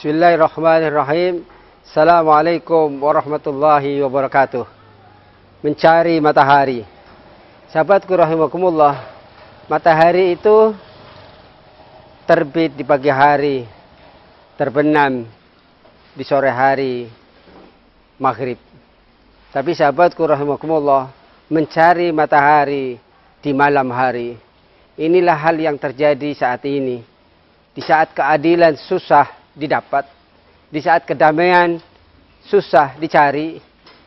Bismillahirrahmanirrahim. Assalamualaikum warahmatullahi wabarakatuh. Mencari matahari. Sahabatku rahimakumullah, matahari itu terbit di pagi hari, terbenam di sore hari, maghrib. Tapi sahabatku rahimakumullah, mencari matahari di malam hari, inilah hal yang terjadi saat ini. Di saat keadilan susah didapat, di saat kedamaian susah dicari,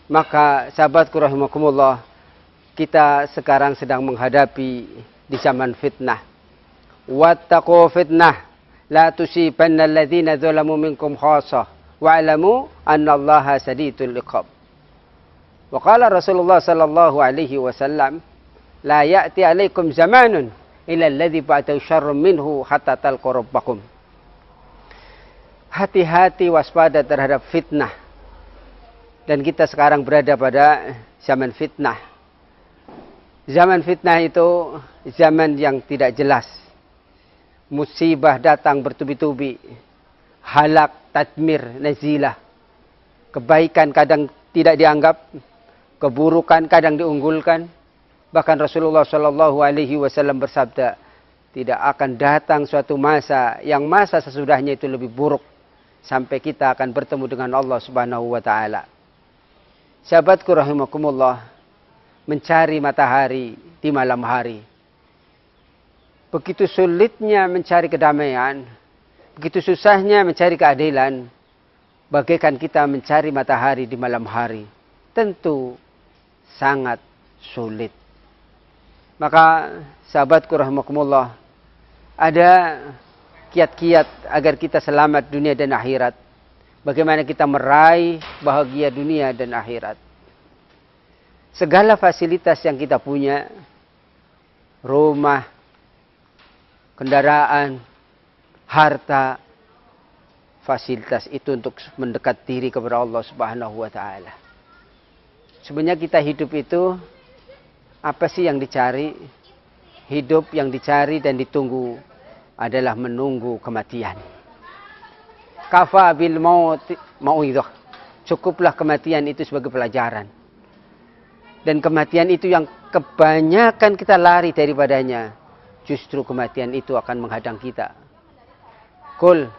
maka sahabatku rahimakumullah, kita sekarang sedang menghadapi di zaman fitnah. Wattaqu fitnah la tusibanna alladhina zalamu minkum khassah wa'lamu annallaha sadidul iqab. Wa qala Rasulullah sallallahu alaihi wasallam, la ya'ti alaikum zamanun illa alladhi ba'dahu syarrun minhu hatta talqu rabbakum. Hati-hati, waspada terhadap fitnah. Dan kita sekarang berada pada zaman fitnah. Zaman fitnah itu zaman yang tidak jelas. Musibah datang bertubi-tubi. Halak, tadmir, nazilah. Kebaikan kadang tidak dianggap. Keburukan kadang diunggulkan. Bahkan Rasulullah SAW bersabda, tidak akan datang suatu masa yang masa sesudahnya itu lebih buruk. Sampai kita akan bertemu dengan Allah Subhanahu wa Ta'ala. Sahabatku rahimakumullah, mencari matahari di malam hari. Begitu sulitnya mencari kedamaian, begitu susahnya mencari keadilan, bagaikan kita mencari matahari di malam hari. Tentu sangat sulit. Maka sahabatku rahimakumullah, ada kiat-kiat agar kita selamat dunia dan akhirat. Bagaimana kita meraih bahagia dunia dan akhirat. Segala fasilitas yang kita punya, rumah, kendaraan, harta, fasilitas itu untuk mendekat diri kepada Allah Subhanahu wa Ta'ala. Sebenarnya kita hidup itu, apa sih yang dicari? Hidup yang dicari dan ditunggu adalah menunggu kematian. Kafa bil maut mau'idhah. Cukuplah kematian itu sebagai pelajaran. Dan kematian itu yang kebanyakan kita lari daripadanya. Justru kematian itu akan menghadang kita. Qul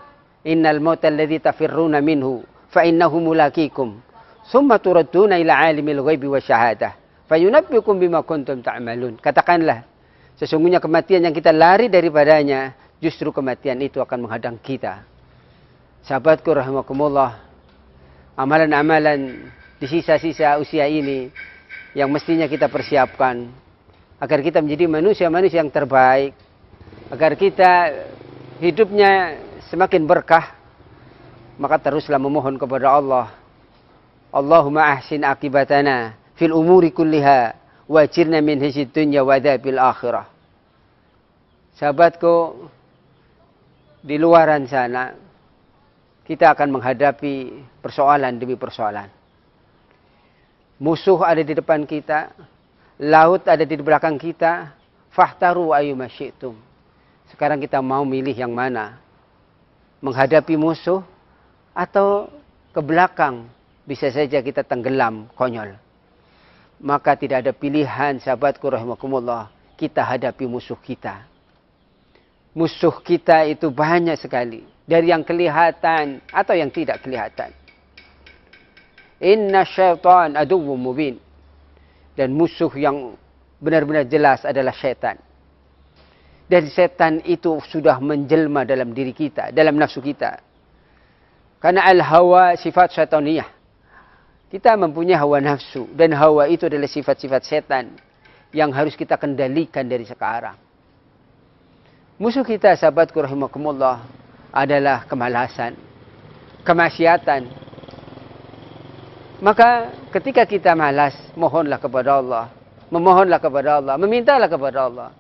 innal mauta alladhi tafirruna minhu fa innahu mulaqikum. Summa turadduna ila alimil ghaibi wasyahadah. Fayunabbiukum bima kuntum ta'malun. Katakanlah, sesungguhnya kematian yang kita lari daripadanya, justru kematian itu akan menghadang kita. Sahabatku rahimakumullah, amalan-amalan di sisa-sisa usia ini yang mestinya kita persiapkan agar kita menjadi manusia-manusia yang terbaik, agar kita hidupnya semakin berkah, maka teruslah memohon kepada Allah. Allahumma ahsin akibatana fil umuri kulliha wajirna min hisyid dunya wa adzabil akhirah. Sahabatku, di luaran sana kita akan menghadapi persoalan demi persoalan. Musuh ada di depan kita, laut ada di belakang kita. Fahtaru ayyuma syi'tum. Sekarang kita mau milih yang mana? Menghadapi musuh atau ke belakang? Bisa saja kita tenggelam, konyol. Maka tidak ada pilihan, sahabatku rahimakumullah, kita hadapi musuh kita. Musuh kita itu banyak sekali. Dari yang kelihatan atau yang tidak kelihatan. Inna syaitan aduwwum mubin. Dan musuh yang benar-benar jelas adalah syaitan. Dan setan itu sudah menjelma dalam diri kita, dalam nafsu kita. Karena al-hawa sifat syaitaniyah. Kita mempunyai hawa nafsu. Dan hawa itu adalah sifat-sifat setan yang harus kita kendalikan dari sekarang. Musuh kita, sahabatku rahimakumullah, adalah kemalasan, kemaksiatan. Maka ketika kita malas, mohonlah kepada Allah. Memohonlah kepada Allah. Memintalah kepada Allah.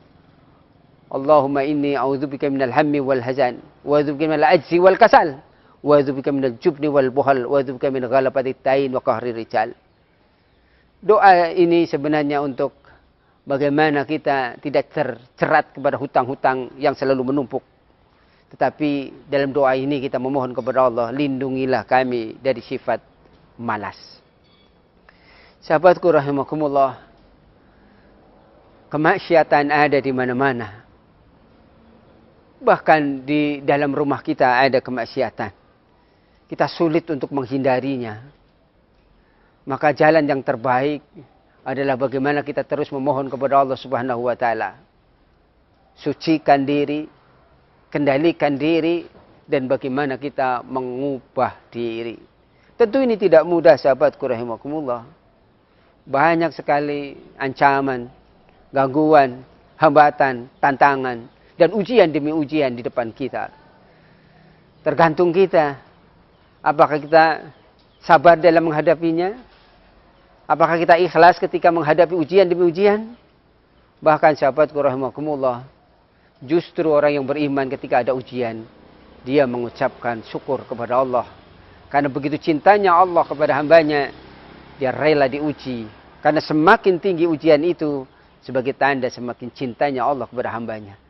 Allahumma inni a'udzubika minal hammi wal hazan. Wa a'udzubika minal ajzi wal kasal. Wa a'udzubika minal jubni wal buhal. Wa a'udzubika min ghalabati tain wa qahri rijal. Doa ini sebenarnya untuk bagaimana kita tidak tercerat kepada hutang-hutang yang selalu menumpuk. Tetapi dalam doa ini kita memohon kepada Allah, lindungilah kami dari sifat malas. Sahabatku rahimakumullah, kemaksiatan ada di mana-mana. Bahkan di dalam rumah kita ada kemaksiatan. Kita sulit untuk menghindarinya. Maka jalan yang terbaik adalah bagaimana kita terus memohon kepada Allah Subhanahu wa taala. Sucikan diri, kendalikan diri, dan bagaimana kita mengubah diri. Tentu ini tidak mudah sahabatku rahimakumullah. Banyak sekali ancaman, gangguan, hambatan, tantangan, dan ujian demi ujian di depan kita. Tergantung kita. Apakah kita sabar dalam menghadapinya? Apakah kita ikhlas ketika menghadapi ujian demi ujian? Bahkan sahabatku rahimakumullah, justru orang yang beriman ketika ada ujian, dia mengucapkan syukur kepada Allah. Karena begitu cintanya Allah kepada hambanya, dia rela diuji. Karena semakin tinggi ujian itu, sebagai tanda semakin cintanya Allah kepada hambanya.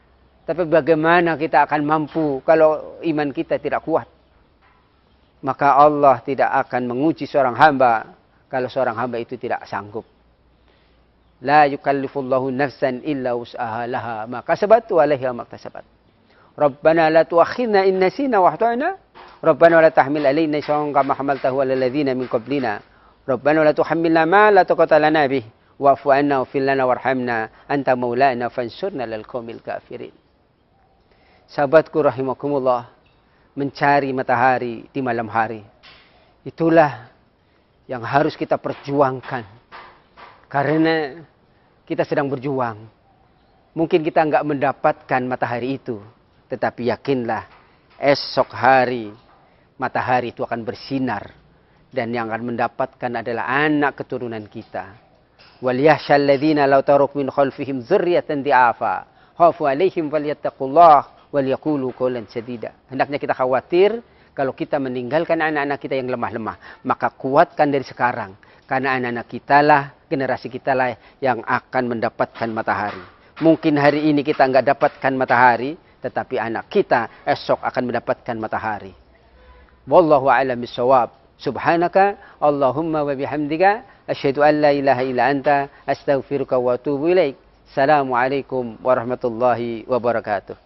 Tapi bagaimana kita akan mampu kalau iman kita tidak kuat? Maka Allah tidak akan menguji seorang hamba kalau seorang hamba itu tidak sanggup. La yukallifullahu nafsan illa wus'aha laha ma kasabat wa 'alaiha ma iktasabat. Rabbana la tu'akhidna in nasina wa akhtana. Rabbana la tahmil 'alaina isran kama hamaltahu 'alal ladzina min qablina. Rabbana la tuhammilna ma la taqata lana bih wa'fu 'anna waghfir lana warhamna anta maulana fansurna lal qaumil kafirin. Sahabatku rahimakumullah, mencari matahari di malam hari, itulah yang harus kita perjuangkan. Karena kita sedang berjuang. Mungkin kita enggak mendapatkan matahari itu, tetapi yakinlah esok hari matahari itu akan bersinar, dan yang akan mendapatkan adalah anak keturunan kita. Wal yahshal ladzina law taruk min khalfihim dzurriyyatan di'afa khafu 'alaihim falyattaqullah wal yaqulu qawlan sadida. Hendaknya kita khawatir kalau kita meninggalkan anak-anak kita yang lemah-lemah, maka kuatkan dari sekarang. Karena anak-anak kita lah, generasi kita lah yang akan mendapatkan matahari. Mungkin hari ini kita enggak dapatkan matahari, tetapi anak kita esok akan mendapatkan matahari. Wallahu a'lam bishawab. Subhanaka Allahumma wa bihamdika asyhadu an la ilaha illa anta astaghfiruka wa atubu ilaik. Assalamualaikum warahmatullahi wabarakatuh.